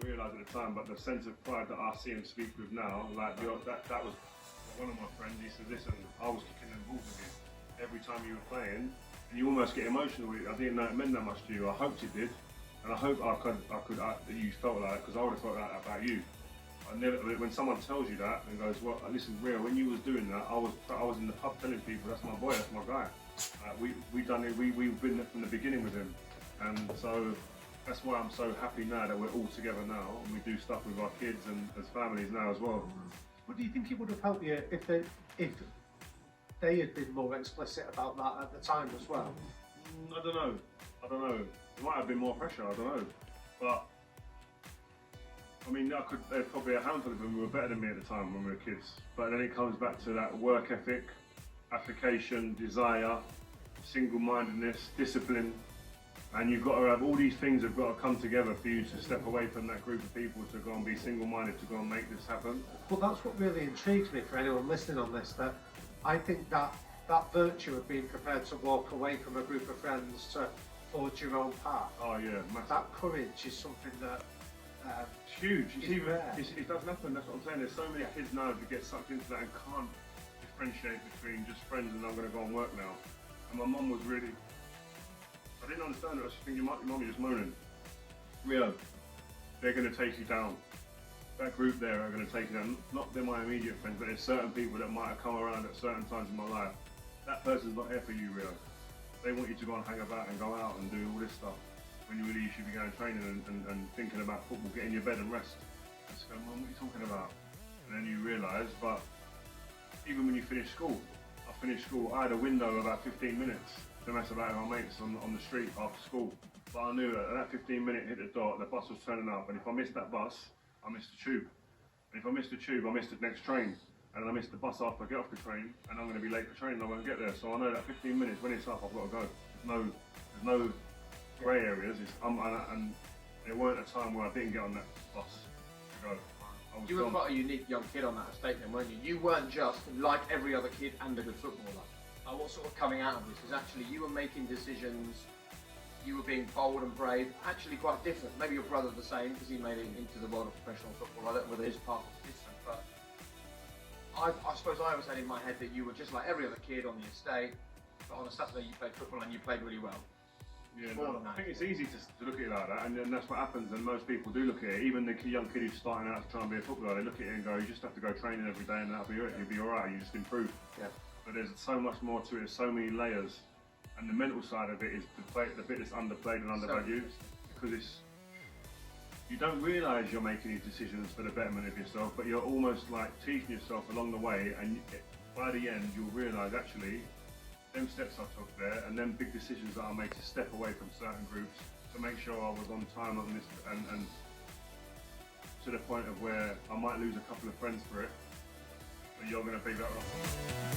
realise at the time, but the sense of pride that I see him speak with now, like that was one of my friends. He said, "Listen, I was kicking them balls with you every time you were playing, and you almost get emotional with it. I didn't know it meant that much to you. I hoped it did, and I hope that you felt like that, because I would have felt like that about you." When someone tells you that and goes, "Well, listen, Rio, when you was doing that, I was in the pub telling people that's my boy, that's my guy. We've done it. We've been there from the beginning with him, and so that's why I'm so happy now that we're all together now and we do stuff with our kids and as families now as well." But do you think it would have helped you if they had been more explicit about that at the time as well? I don't know. There might have been more pressure. I don't know, but. I mean, there's probably a handful of them who were better than me at the time when we were kids. But then it comes back to that work ethic, application, desire, single-mindedness, discipline. And you've got to have all these things have got to come together for you to step away from that group of people to go and be single-minded, to go and make this happen. Well, that's what really intrigues me for anyone listening on this, that I think that virtue of being prepared to walk away from a group of friends to forge your own path. Oh yeah, massive. That courage is something that it's huge. It doesn't happen. That's what I'm saying. There's so many kids now who get sucked into that and can't differentiate between just friends and I'm going to go and work now. And my mum was really, I didn't understand it. I was just thinking, your mum is just moaning. Rio, they're going to take you down. That group there are going to take you down. Not they're my immediate friends, but there's certain people that might have come around at certain times in my life. That person's not here for you, Rio. They want you to go and hang about and go out and do all this stuff, when you really should be going training and thinking about football, get in your bed and rest. I just go, "Mum, what are you talking about?" And then you realise, but even when you finish school, I had a window of about 15 minutes to mess about with my mates on the street after school. But I knew that at that 15-minute hit the dot, the bus was turning up, and if I missed that bus, I missed the tube. And if I missed the tube, I missed the next train. And then I missed the bus after I get off the train, and I'm going to be late for training, I won't get there. So I know that 15 minutes, when it's up, I've got to go. There's no grey areas, and there weren't a time where I didn't get on that bus to go. You were quite a unique young kid on that estate then, weren't you? You weren't just like every other kid and a good footballer. What sort of coming out of this is actually you were making decisions, you were being bold and brave, actually quite different. Maybe your brother's the same because he made it into the world of professional football, whether his path was different, but I suppose I always had in my head that you were just like every other kid on the estate, but on a Saturday you played football and you played really well. Yeah, no, I think it's easy to look at it like that, and then that's what happens, and most people do look at it. Even the young kid who's starting out to try and be a footballer, they look at it and go, "You just have to go training every day and that'll be it, you'll be alright, you just improve." Yeah. But there's so much more to it, so many layers, and the mental side of it is the bit that's underplayed and undervalued, because you don't realise you're making these decisions for the betterment of yourself, but you're almost like teaching yourself along the way, and by the end you'll realise actually them steps I took there and them big decisions that I made to step away from certain groups to make sure I was on time on this and to the point of where I might lose a couple of friends for it, but you're going to be better off.